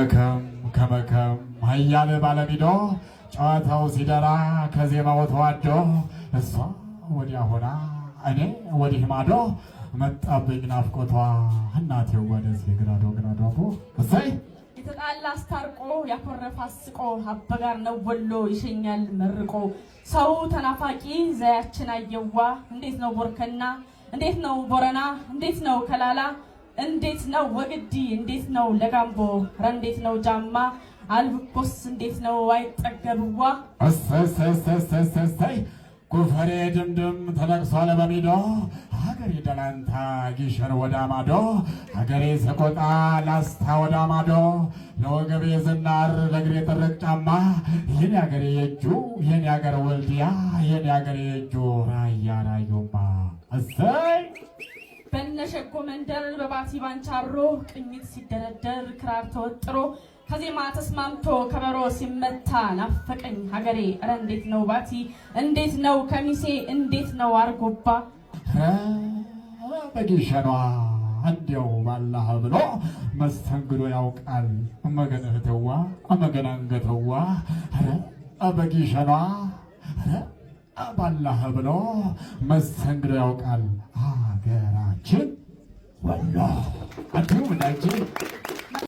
ከመከም ሀያል ባለሚዶ ጨዋታው ሲደራ ከዜማው ተዋዶ እሷ ወዲያ ሆና እኔ ወዲህ ማዶ መጣብኝ ናፍቆቷ እናቴ ወደዚህ ግራዶ አቦ እሰይ የተጣላ አስታርቆ ያኮረፈ አስቆ አበጋር ነው ወሎ ይሸኛል መርቆ ሰው ተናፋቂ ዘያችን አየዋ እንዴት ነው ቦርከና እንዴት ነው ቦረና እንዴት ነው ከላላ እንዴት ነው ወግዲ እንዴት ነው ለጋምቦ ረ እንዴት ነው ጃማ አልብኮስ እንዴት ነው አይጠገብዋ እሰይ ጎፈሬ ድምድም ተለቅሷል በሚዶ ሀገሬ ደላንታ ጊሸር ወደ ማዶ ሀገሬ ሰቆጣ ላስታ ወደ ማዶ ለወገቤ ዝናር ለእግሬ ጥርቅ ጫማ ይህን ያገሬ የእጁ ይህን ያገር ወልዲያ ይህን ያገሬ የእጁ ራያ ራዩማ እሰይ በነሸጎ መንደር በባቲ ባንቻሮ ቅኝት ሲደረደር ክራር ተወጥሮ ከዜማ ተስማምቶ ከበሮ ሲመታ ናፈቀኝ ሀገሬ ረ እንዴት ነው ባቲ እንዴት ነው ከሚሴ እንዴት ነው አርጎባ በጊሸኗ እንዲያው ባላህ ብሎ መስተንግዶ ያውቃል እመገነህተዋ እመገናንገተዋ በጊሸኗ ባላህ ብሎ መስተንግዶ ያውቃል ሀገራችን ወሎ እንዲሁም ዳጅ